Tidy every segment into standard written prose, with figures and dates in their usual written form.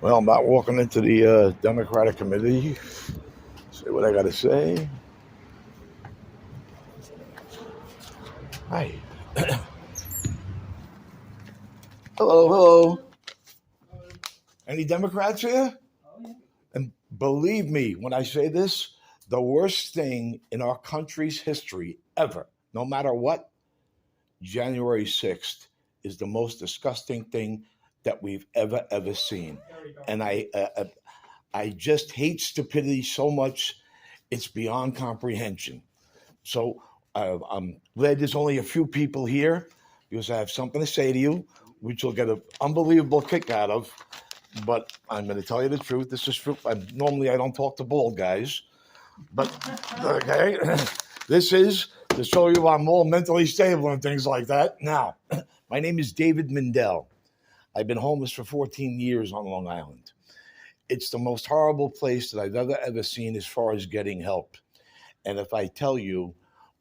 Well, I'm not walking into the Democratic committee. Say what I got to say. Hi. Hello, hello. Any Democrats here? And believe me when I say this, the worst thing in our country's history ever, no matter what, January 6th is the most disgusting thing that we've ever seen. And I just hate stupidity so much, it's beyond comprehension. So I'm glad there's only a few people here because I have something to say to you, which you'll get an unbelievable kick out of. But I'm going to tell you the truth. This is true. Normally, I don't talk to bald guys, but okay, this is to show you I'm more mentally stable and things like that. Now, my name is David Mindell. I've been homeless for 14 years on Long Island. It's the most horrible place that I've ever seen as far as getting help. And if I tell you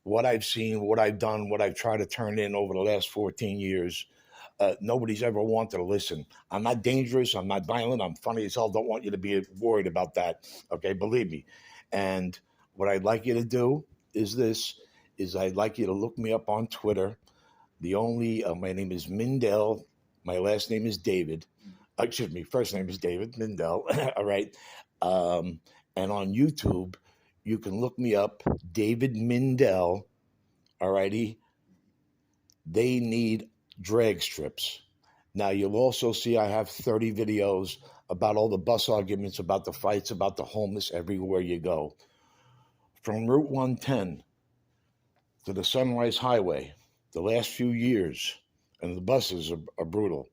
what I've seen, what I've done, what I've tried to turn in over the last 14 years, nobody's ever wanted to listen. I'm not dangerous. I'm not violent. I'm funny as hell. Don't want you to be worried about that. Okay, believe me. And what I'd like you to do is I'd like you to look me up on Twitter. My name is Mindell. My last name is David. Excuse me, first name is David Mindell. All right. And on YouTube, you can look me up, David Mindell. All righty. They need drag strips. Now, you'll also see I have 30 videos about all the bus arguments, about the fights, about the homeless everywhere you go. From Route 110 to the Sunrise Highway, the last few years, and the buses are brutal.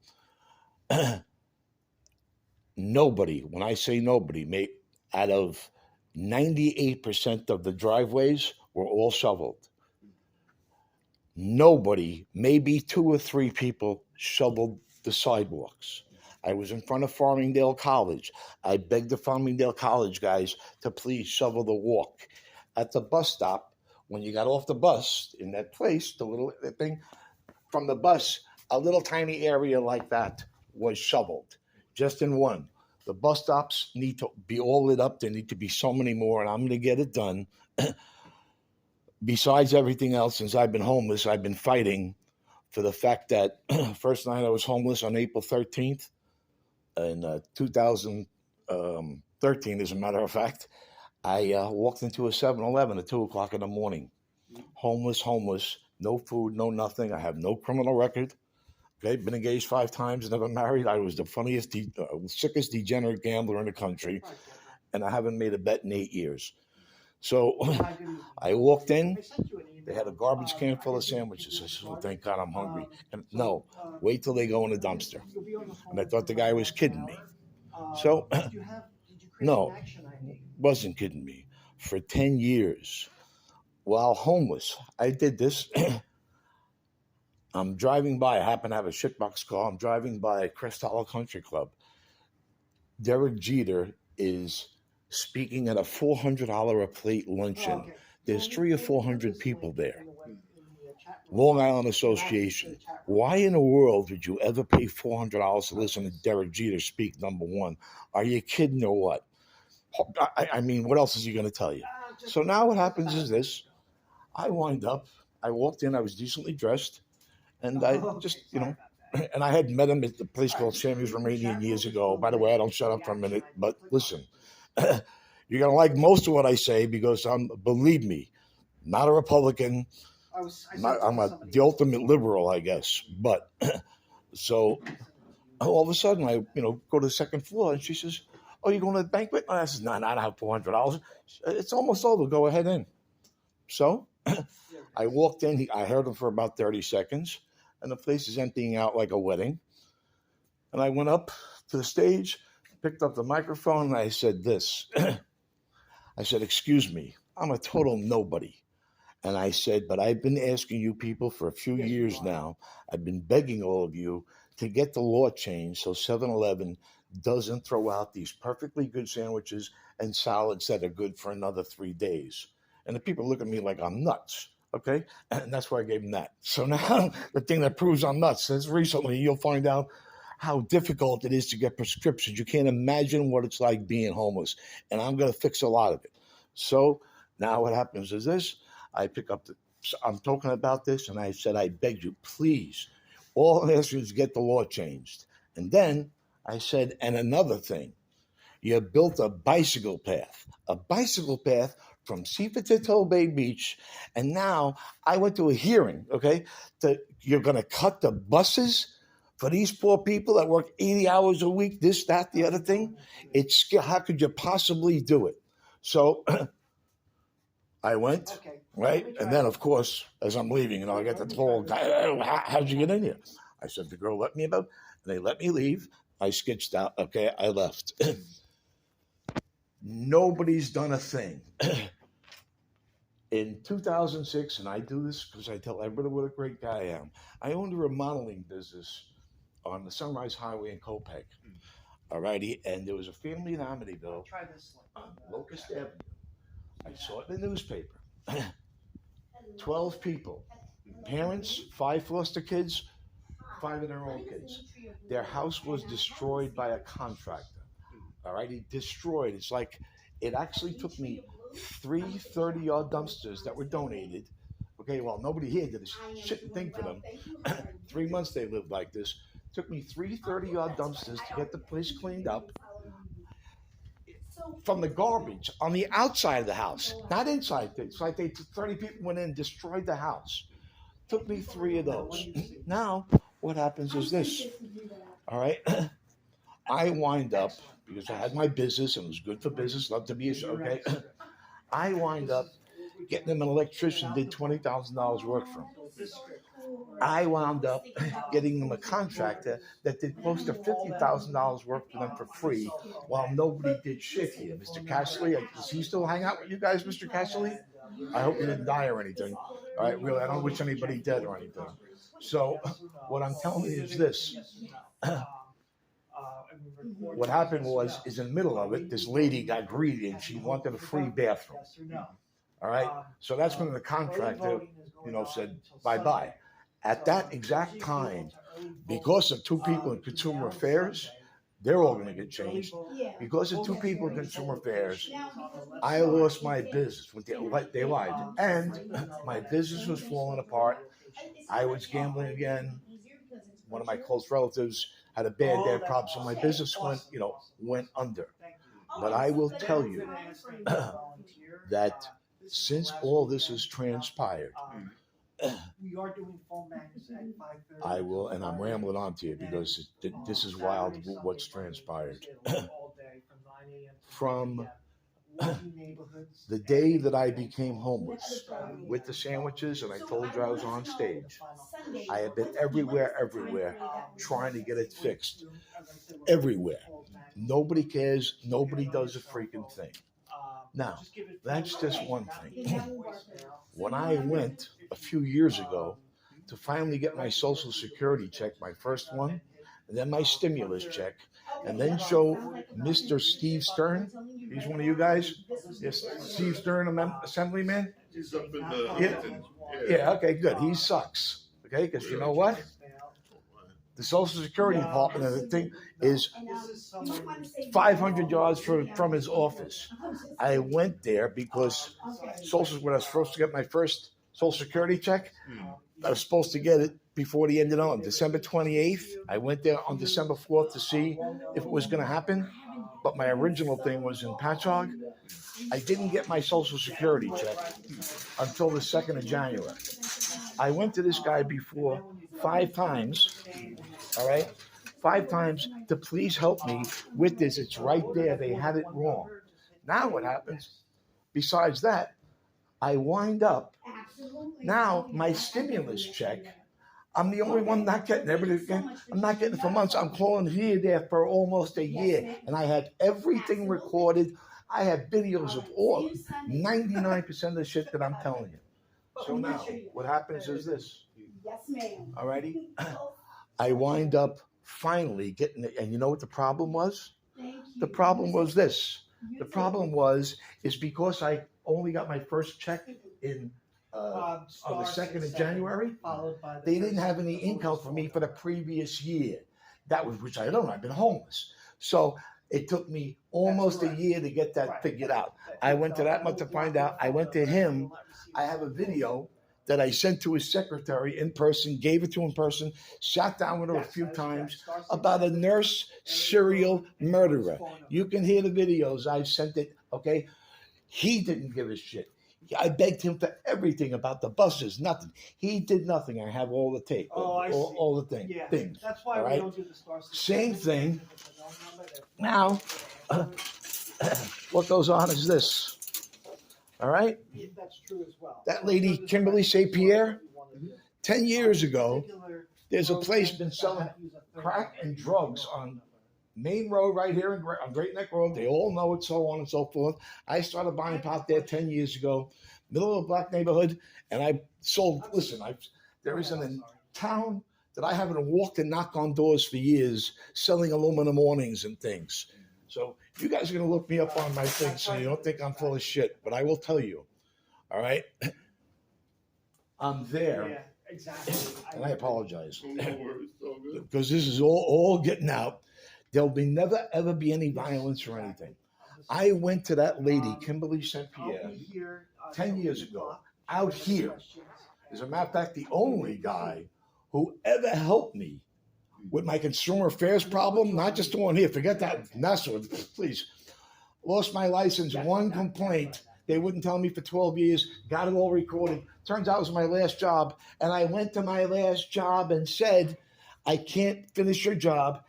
Nobody, when I say nobody, out of 98% of the driveways were all shoveled. Nobody, maybe 2 or 3 people, shoveled the sidewalks. I was in front of Farmingdale College. I begged the Farmingdale College guys to please shovel the walk. At the bus stop, when you got off the bus in that place, the little thing, from the bus, a little tiny area like that was shoveled, just in one. The bus stops need to be all lit up. There need to be so many more, and I'm going to get it done. Besides everything else, since I've been homeless, I've been fighting for the fact that first night I was homeless on April 13th in 2013, as a matter of fact, I walked into a 7-Eleven at 2 o'clock in the morning. Homeless, no food, no nothing. I have no criminal record. Okay, been engaged 5 times, never married. I was the sickest degenerate gambler in the country, and I haven't made a bet in 8 years. So I walked in. They had a garbage can full of sandwiches. I said, oh, thank God I'm hungry. And no, wait till they go in the dumpster. And I thought the guy was kidding me. So, no, wasn't kidding me. For 10 years, while homeless, I did this. I'm driving by. I happen to have a shitbox car. I'm driving by Crest Hollow Country Club. Derek Jeter is speaking at a $400 a plate luncheon. Okay. There's 300 or 400 people there. Long Island Association. Why in the world would you ever pay $400 to listen to Derek Jeter speak, number one? Are you kidding or what? I mean, what else is he going to tell you? So now what happens is this. I walked in, I was decently dressed, and I just, and I had met him at the place called Samuel's Romanian years ago. By the way, I don't shut up for a minute, but listen, you're going to like most of what I say because believe me, not a Republican. I'm the ultimate liberal, I guess. But so all of a sudden, I go to the second floor, and she says, "Oh, you going to the banquet?" And I said, "No, I don't have $400. It's almost over. Go ahead in." So I walked in. I heard him for about 30 seconds, and the place is emptying out like a wedding. And I went up to the stage, picked up the microphone, and I said this. I said, "Excuse me, I'm a total nobody." And I said, "But I've been asking you people for a few years now. I've been begging all of you to get the law changed so 7-Eleven doesn't throw out these perfectly good sandwiches and salads that are good for another 3 days." And the people look at me like I'm nuts. Okay. And that's why I gave them that. So now the thing that proves I'm nuts is recently you'll find out how difficult it is to get prescriptions. You can't imagine what it's like being homeless. And I'm going to fix a lot of it. So now what happens is this. I pick up I'm talking about this, and I said, I beg you, please, all I'm asking is get the law changed. And then I said, and another thing, you built a bicycle path from Seaford to Toll Bay Beach. And now I went to a hearing, okay, that you're going to cut the buses for these poor people that work 80 hours a week, this, that, the other thing. How could you possibly do it? So I went, right? And then, of course, as I'm leaving, I get the whole guy, how'd you get in here? I said, the girl let me about, and they let me leave. I sketched out, okay, I left. Nobody's done a thing. In 2006, and I do this because I tell everybody what a great guy I am, I owned a remodeling business on the Sunrise Highway in Copeg. All righty, and there was a family in Amityville on Locust Avenue. I saw it in the newspaper. 12 people, parents, 5 foster kids, 5 of their own kids. Their house was destroyed by a contractor. All right, he destroyed. It's like, it actually took me 3 30-yard dumpsters that were donated. Okay, well, nobody here did a shit thing for them. 3 months they lived like this. Took me 3 30-yard dumpsters to get the place cleaned up. From the garbage on the outside of the house, not inside. It's like 30 people went in and destroyed the house. Took me 3 of those. Now, what happens is this. All right, I wind up, because I had my business and it was good for business, love to be okay. I wind up getting them an electrician, did $20,000 work for him. I wound up getting them a contractor that did close to $50,000 work for them for free, while nobody did shit here. Mr. Cashley, does he still hang out with you guys, Mr. Cashley? I hope you didn't die or anything. All right, really, I don't wish anybody dead or anything. So what I'm telling you is this. What happened is in the middle of it, this lady got greedy and she wanted a free bathroom. All right, so that's when the contractor, said bye-bye. At that exact time, because of 2 people in consumer affairs, they're all going to get changed. Because of 2 people in consumer affairs, I lost my business. They lied. And my business was falling apart. I was gambling again. One of my close relatives had a bad dad problem, so my business went under. But I will tell you that since all this has transpired, we are doing phone banks at 5:30. I will, and I'm rambling on to you because this is wild what's transpired. From the day that I became homeless with the sandwiches, and I told you I was on stage, I have been everywhere, trying to get it fixed. Everywhere. Nobody cares. Nobody does a freaking thing. Now, that's just one thing. When I went a few years ago to finally get my Social Security check, my first one, and then my stimulus check, and then show Mr. Steve Stern. He's one of you guys? Yes, Steve Stern, Assemblyman? He's up in the Yeah, okay, good. He sucks. Okay, because you know what? The Social Security Department of the thing is 500 yards from his office. I went there because when I was supposed to get my first Social Security check, I was supposed to get it before the end of the month, December 28th. I went there on December 4th to see if it was going to happen, but my original thing was in Patchogue. I didn't get my Social Security check until the 2nd of January. I went to this guy before 5 times, all right? 5 times to please help me with this. It's right there. They had it wrong. Now what happens? Besides that, I wind up. Now my stimulus check, I'm the only one not getting it. I'm not getting it for months. I'm calling here there for almost a year, and I had everything recorded. I have videos of all 99% of the shit that I'm telling you. So now what happens is this. Yes, ma'am. All righty. I wind up finally getting it, and you know what the problem was? The problem was this. The problem is because I only got my first check in on the 2nd of January, they didn't have any income for me for the previous year. That was, which I don't know. I've been homeless. So it took me almost a year to get that figured out. I went to that month to find out. I went to him. I have a video that I sent to his secretary in person, gave it to him in person, sat down with her a few times about a nurse serial murderer. You can hear the videos. I sent it, okay? He didn't give a shit. I begged him for everything about the buses, nothing. He did nothing. I have all the tape, all the things. That's why we don't do the star system. Same thing. Now, what goes on is this. All right? That's true as well. That lady, Kimberly St. Pierre, 10 years ago, there's a place been selling crack and drugs on Main Road right here on Great Neck Road. They all know it, so on and so forth. I started buying pot there 10 years ago, middle of a black neighborhood, and I sold, listen, there isn't a town that I haven't walked and knocked on doors for years selling aluminum awnings and things. So you guys are going to look me up on my thing so you don't think I'm full of shit, but I will tell you, all right? I'm there. Yeah, exactly. And I apologize. No worries, so good. Because this is all getting out. There'll be never, ever be any violence or anything. I went to that lady, Kimberly St. Pierre, 10 years ago, out here. As a matter of fact, the only guy who ever helped me with my consumer affairs problem, not just the one here, forget that mess with, please. Lost my license, one complaint. They wouldn't tell me for 12 years, got it all recorded. Turns out it was my last job. And I went to my last job and said, I can't finish your job.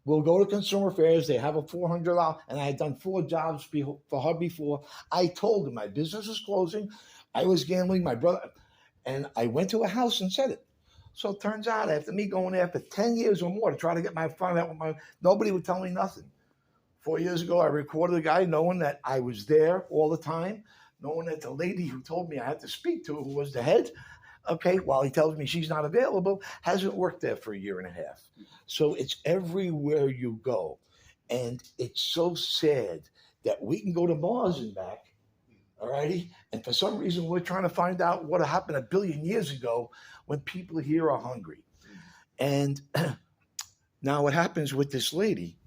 We'll go to consumer affairs. They have a $400, and I had done 4 jobs for her before. I told them my business was closing. I was gambling, my brother, and I went to a house and said it. So it turns out after me going there for 10 years or more to try to get my find out what nobody would tell me nothing. 4 years ago, I recorded a guy knowing that I was there all the time, knowing that the lady who told me I had to speak to, who was the head, okay, while he tells me she's not available, hasn't worked there for a year and a half. So it's everywhere you go. And it's so sad that we can go to Mars and back, all righty? And for some reason, we're trying to find out what happened 1 billion years ago when people here are hungry. And now what happens with this lady,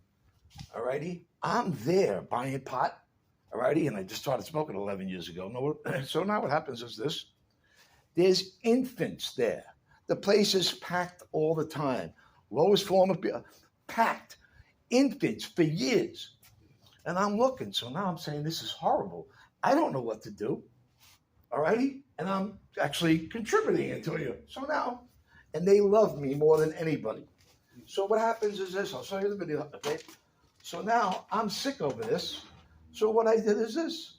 all righty? I'm there buying pot, all righty? And I just started smoking 11 years ago. So now what happens is this. There's infants there. The place is packed all the time. Lowest form of packed. Infants for years. And I'm looking. So now I'm saying, this is horrible. I don't know what to do. All righty? And I'm actually contributing it to you. So now, and they love me more than anybody. So what happens is this. I'll show you the video, okay? So now I'm sick over this. So what I did is this.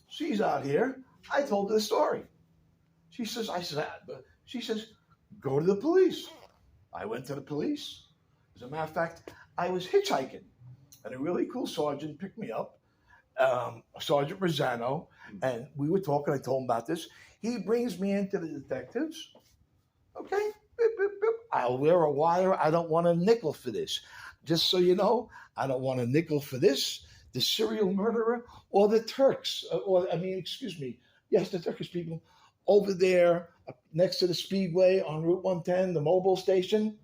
She's out here. I told her the story. She says, go to the police. I went to the police. As a matter of fact, I was hitchhiking, and a really cool sergeant picked me up, Sergeant Rosano, and we were talking. I told him about this. He brings me into the detectives. Okay, beep, beep, beep. I'll wear a wire. I don't want a nickel for this. Just so you know, I don't want a nickel for this, the serial murderer, or the Turks, yes, the Turkish people over there next to the Speedway on Route 110, the mobile station,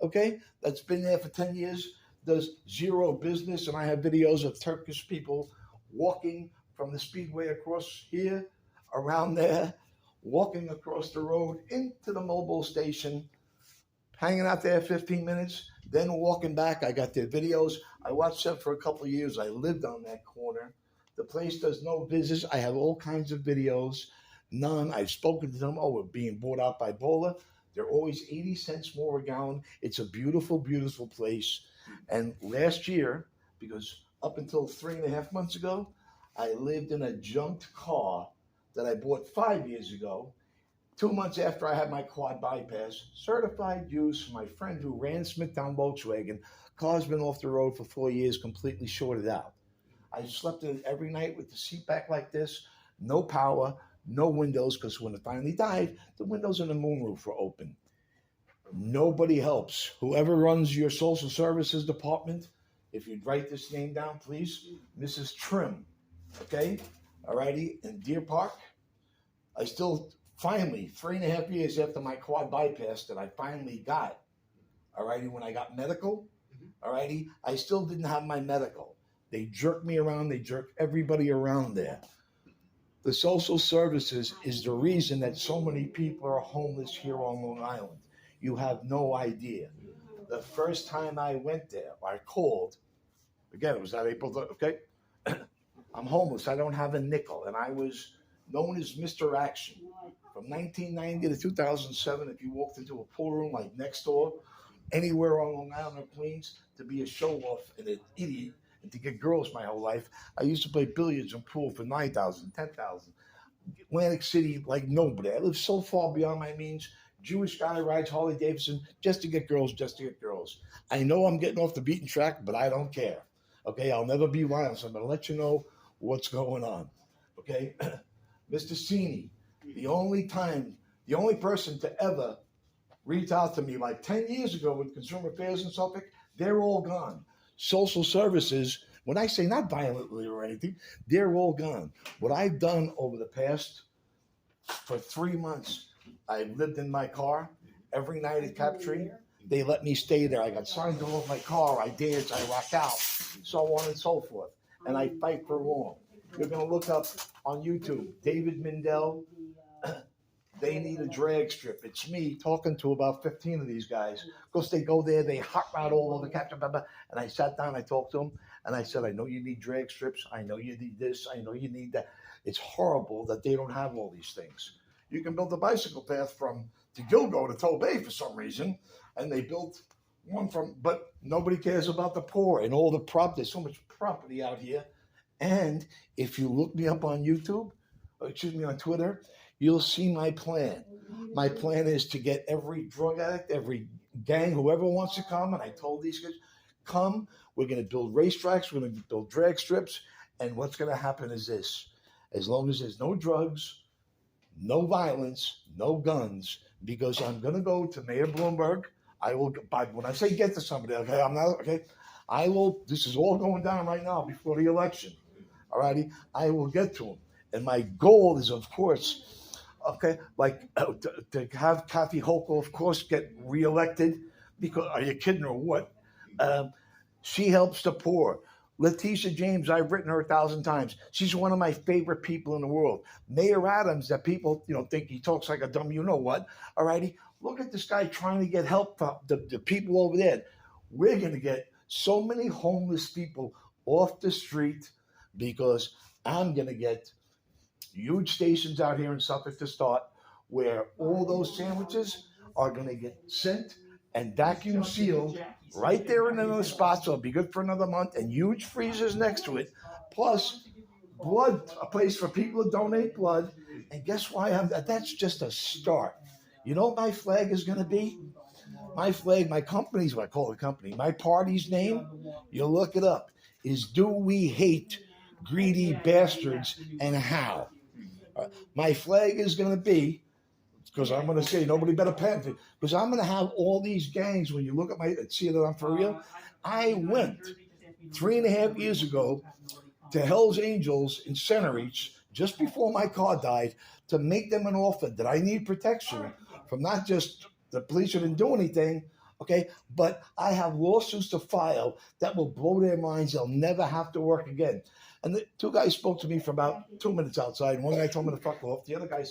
okay, that's been there for 10 years, does zero business, and I have videos of Turkish people walking from the Speedway across here, around there, walking across the road into the mobile station, hanging out there 15 minutes, then walking back. I got their videos. I watched them for a couple of years. I lived on that corner. The place does no business. I have all kinds of videos. None. I've spoken to them. Oh, we're being bought out by Bola. They're always 80 cents more a gallon. It's a beautiful, beautiful place. And last year, because up until 3.5 months ago, I lived in a junked car that I bought 5 years ago. 2 months after I had my quad bypass, certified use from my friend who ran Smithtown Volkswagen. Car's been off the road for 4 years, completely shorted out. I slept in it every night with the seat back like this, no power, no windows, because when it finally died, the windows in the moonroof were open. Nobody helps. Whoever runs your social services department, if you'd write this name down, please, Mrs. Trim, okay? All righty, in Deer Park. I still finally, 3.5 years after my quad bypass that I finally got, all righty, when I got medical, all righty, I still didn't have my medical. They jerked me around. They jerked everybody around there. The social services is the reason that so many people are homeless here on Long Island. You have no idea. The first time I went there, I called, again, it was that April, okay? I'm homeless. I don't have a nickel. And I was known as Mr. Action. From 1990 to 2007, if you walked into a pool room like next door, anywhere on Long Island or Queens, to be a show-off and an idiot and to get girls my whole life, I used to play billiards and pool for $9,000, $10,000. Atlantic City like nobody. I live so far beyond my means. Jewish guy rides Harley Davidson just to get girls, just to get girls. I know I'm getting off the beaten track, but I don't care. Okay, I'll never be violent. So I'm going to let you know what's going on. Okay, Mr. Sini, the only person to ever reach out to me like 10 years ago with Consumer Affairs in Suffolk, they're all gone. Social services, when I say not violently or anything, they're all gone. What I've done over the past, for 3 months, I've lived in my car every night at Captree. They let me stay there. I got signs all over my car. I dance, I rock out, so on and so forth. And I fight for wrong. You're going to look up on YouTube, David Mindell, they need a drag strip. It's me talking to about 15 of these guys. Because they go there, they hot rod all over Captree, and I sat down, I talked to them, and I said, I know you need drag strips. I know you need this. I know you need that. It's horrible that they don't have all these things. You can build a bicycle path from to Gilgo to Toll Bay for some reason, and they built one but nobody cares about the poor and all the there's so much property out here. And if you look me up on YouTube, on Twitter, you'll see my plan. My plan is to get every drug addict, every gang, whoever wants to come, and I told these guys, come, we're going to build racetracks, we're going to build drag strips, and what's going to happen is this. As long as there's no drugs, no violence, no guns, because I'm going to go to Mayor Bloomberg. When I say get to somebody, okay, I'm not, okay, I will, this is all going down right now before the election, all righty? I will get to him. And my goal is, of course, okay, like to have Kathy Hochul, of course, get reelected, because, are you kidding or what? She helps the poor. Letitia James, I've written her 1,000 times. She's one of my favorite people in the world. Mayor Adams, that people think he talks like a dumb you-know-what, all righty? Look at this guy trying to get help from the people over there. We're going to get so many homeless people off the street because I'm going to get huge stations out here in Suffolk to start where all those sandwiches are going to get sent and vacuum sealed right there in another spot, so it'll be good for another month, and huge freezers next to it, plus blood, a place for people to donate blood. And guess why? That's just a start. You know what my flag is going to be? My flag, my company's what I call the company, my party's name, you look it up, is Do We Hate Greedy Bastards and How? My flag is going to be, because I'm going to say nobody better patent it, because I'm going to have all these gangs. When you look at see that I'm for real, I went 3.5 years ago to Hell's Angels in Center Reach just before my car died to make them an offer that I need protection from not just the police who didn't do anything, okay, but I have lawsuits to file that will blow their minds. They'll never have to work again. And the 2 guys spoke to me for about 2 minutes outside. One guy told me to fuck off. The other guy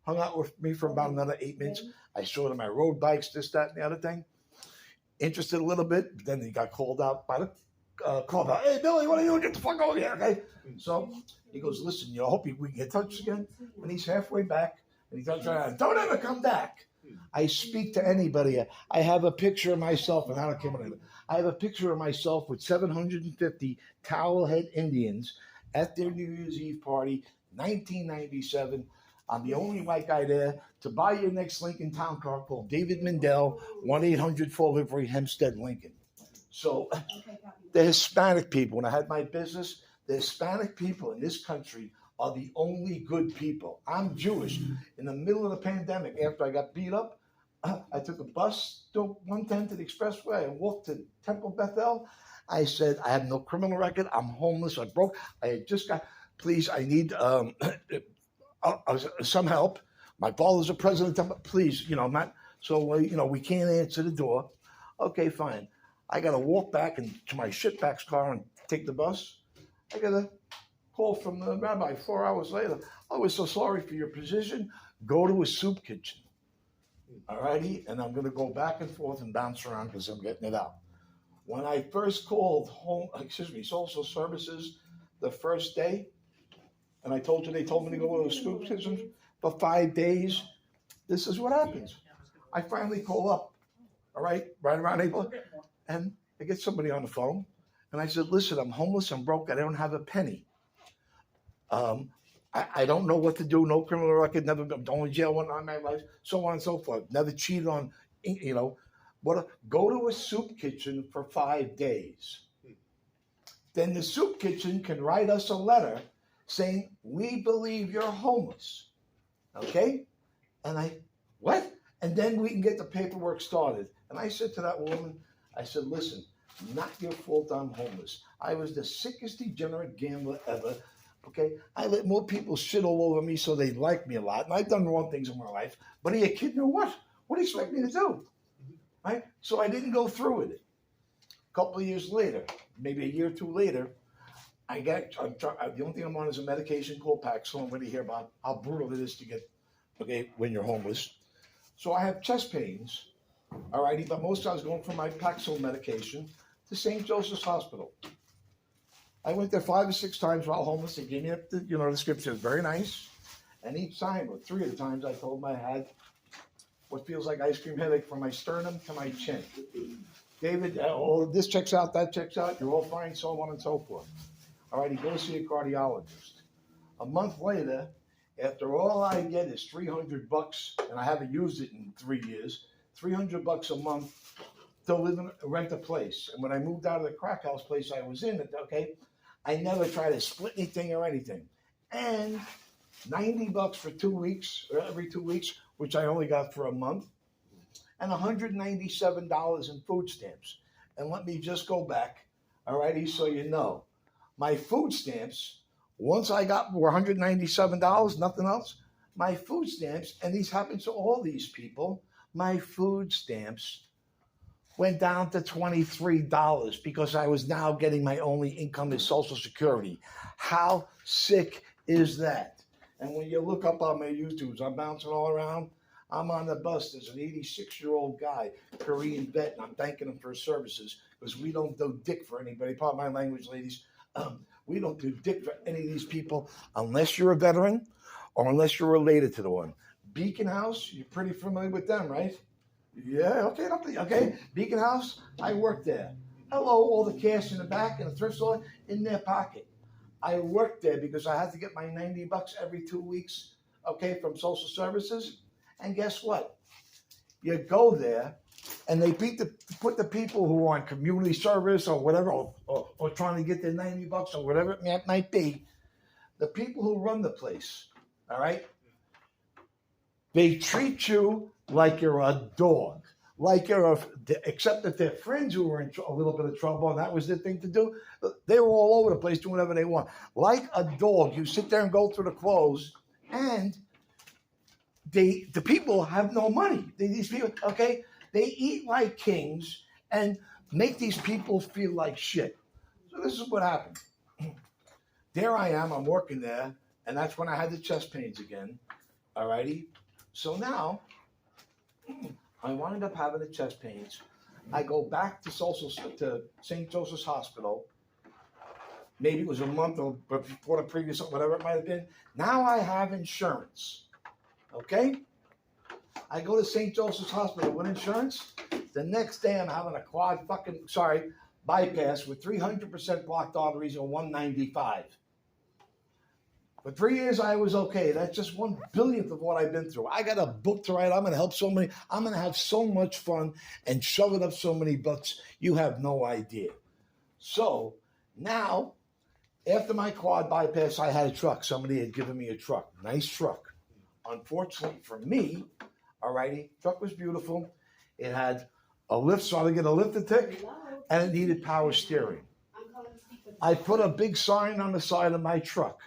hung out with me for about another 8 minutes. I showed him my road bikes, this, that, and the other thing. Interested a little bit, but then he got called out by the club. Hey, Billy, what are you doing? Get the fuck over here, okay? So he goes, listen, I hope we can get in touch again. And he's halfway back, and he turns around, don't ever come back. I speak to anybody. I have a picture of myself, and I don't care what I have a picture of myself with 750 towel-head Indians at their New Year's Eve party, 1997. I'm the only white guy there. To buy your next Lincoln Town Car, call David Mindell, 1-800-4-LIVERY, Hempstead, Lincoln. So the Hispanic people, when I had my business, the Hispanic people in this country are the only good people. I'm Jewish. In the middle of the pandemic, after I got beat up, I took a bus to 110 to the expressway. I walked to Temple Bethel. I said, I have no criminal record. I'm homeless. I broke. I had just got, please, I need some help. My father's a president. Please, I'm not, so, we can't answer the door. Okay, fine. I got to walk back to my shitback's car and take the bus. I got a call from the rabbi 4 hours later. Oh, we're so sorry for your position. Go to a soup kitchen. All righty? And I'm going to go back and forth and bounce around because I'm getting it out. When I first called social services the first day, and I told you they told me to go to a soup kitchen for 5 days, this is what happens. I finally call up, all right around April, and I get somebody on the phone, and I said, listen, I'm homeless, I'm broke, I don't have a penny. I don't know what to do, no criminal record, never been, only jail one time in my life, so on and so forth. Never cheated on, go to a soup kitchen for 5 days. Then the soup kitchen can write us a letter saying, we believe you're homeless. Okay? And what? And then we can get the paperwork started. And I said to that woman, I said, listen, not your fault I'm homeless. I was the sickest degenerate gambler ever. Okay? I let more people shit all over me so they like me a lot. And I've done wrong things in my life. But are you kidding or what? What do you expect me to do? Right? So I didn't go through with it. A couple of years later, maybe a year or two later, the only thing I'm on is a medication called Paxil. I'm going to hear about how brutal it is to get, when you're homeless. So I have chest pains, all righty, but most I was going for my Paxil medication to St. Joseph's Hospital. I went there 5 or 6 times while homeless. They gave me the scripture. It was very nice. And each time, or 3 of the times, I told them I had what feels like ice cream headache from my sternum to my chin. David, this checks out, that checks out, you're all fine, so on and so forth. All right, he goes to see a cardiologist. A month later, after all I get is $300, and I haven't used it in 3 years, $300 a month to rent a place. And when I moved out of the crack house place I was in, I never tried to split anything or anything. And $90 for 2 weeks, or every 2 weeks, which I only got for a month, and $197 in food stamps. And let me just go back, all righty, so you know. My food stamps, once I got were $197, nothing else, my food stamps, and these happen to all these people, my food stamps went down to $23 because I was now getting my only income is Social Security. How sick is that? And when you look up on my YouTubes, I'm bouncing all around. I'm on the bus. There's an 86-year-old guy, Korean vet, and I'm thanking him for his services because we don't do dick for anybody. Pardon my language, ladies. We don't do dick for any of these people unless you're a veteran or unless you're related to the one. Beacon House, you're pretty familiar with them, right? Yeah, okay. Beacon House, I worked there. Hello, all the cash in the back in the thrift store in their pocket. I worked there because I had to get my $90 every 2 weeks, from social services. And guess what? You go there, and they put the people who are on community service or whatever, or trying to get their $90 or whatever it might be, the people who run the place, all right? They treat you like you're a dog, except that their friends who were in a little bit of trouble, and that was their thing to do, they were all over the place doing whatever they want. Like a dog, you sit there and go through the clothes, and the people have no money. These people, they eat like kings and make these people feel like shit. So this is what happened. There I am, I'm working there, and that's when I had the chest pains again, all righty? So now, I wound up having the chest pains. I go back to St. Joseph's Hospital. Maybe it was a month or before the previous, whatever it might have been. Now I have insurance. Okay? I go to St. Joseph's Hospital with insurance. The next day I'm having a bypass with 300% blocked arteries and 195. For 3 years I was okay. That's just 1/1000th of what I've been through. I got a book to write. I'm going to help so many. I'm going to have so much fun and shove it up so many butts. You have no idea. So now, after my quad bypass, I had a truck. Somebody had given me a truck. Nice truck. Unfortunately for me, truck was beautiful. It had a lift, so I would get a lift tick, and it needed power steering. I put a big sign on the side of my truck,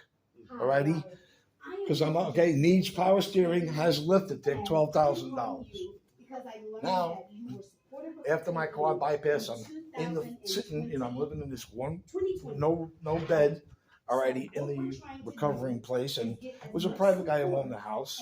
because needs power steering, has lift tick, $12,000. Now, after my quad bypass, I'm sitting, I'm living in this one, no bed, alrighty, in the recovering place, and it was a private guy who owned the house,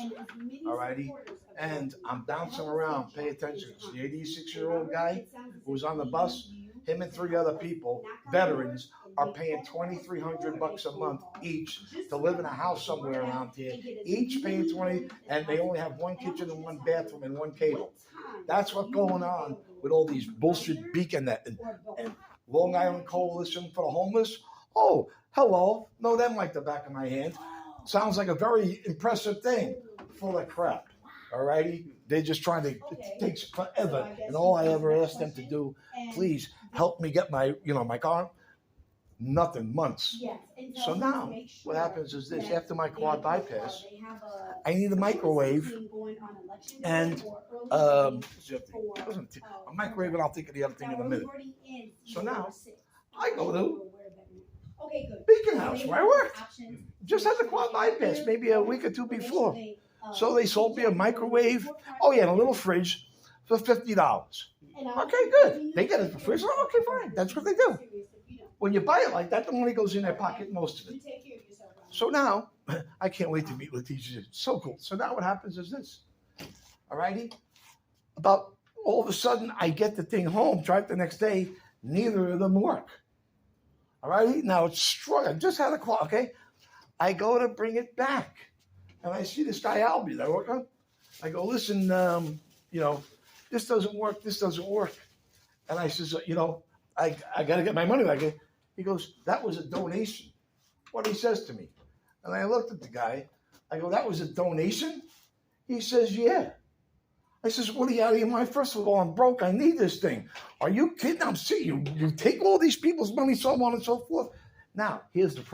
alrighty, and I'm bouncing around, pay attention. It's the 86-year-old guy who was on the bus. Him and 3 other people, veterans, are paying $2,300 a month each to live in a house somewhere around here. Each paying $20, and they only have 1 kitchen and 1 bathroom and 1 cable. That's what's going on with all these bullshit Beacon and Long Island Coalition for the Homeless. Oh, hello. Know them like the back of my hand. Sounds like a very impressive thing. Full of crap. Alrighty? They're just trying to, it takes forever. And all I ever ask them to do, please help me get my, my car. Nothing, months. So now, what happens is this, after my quad bypass, I need a microwave and a microwave, and I'll think of the other thing in a minute. So now, I go to Beacon House, where I work. Just had the quad bypass, maybe a week or 2 before. So they sold me a microwave, and a little fridge for $50. Okay, good. They get it for free. So, okay, fine. That's what they do. When you buy it like that, the money goes in their pocket, most of it. So now, I can't wait to meet Leticia. It's so cool. So now what happens is this. Alrighty? About all of a sudden, I get the thing home, drive the next day, neither of them work. Alrighty? Now it's strong. I just had a call, okay? I go to bring it back. And I see this guy, Albie, that I work on. I go, listen, this doesn't work. And I says, I got to get my money back. He goes, that was a donation. What he says to me. And I looked at the guy. I go, that was a donation? He says, yeah. I says, what are you out of your mind? First of all, I'm broke. I need this thing. Are you kidding? I'm seeing you take all these people's money, so on and so forth. Now, here's the problem.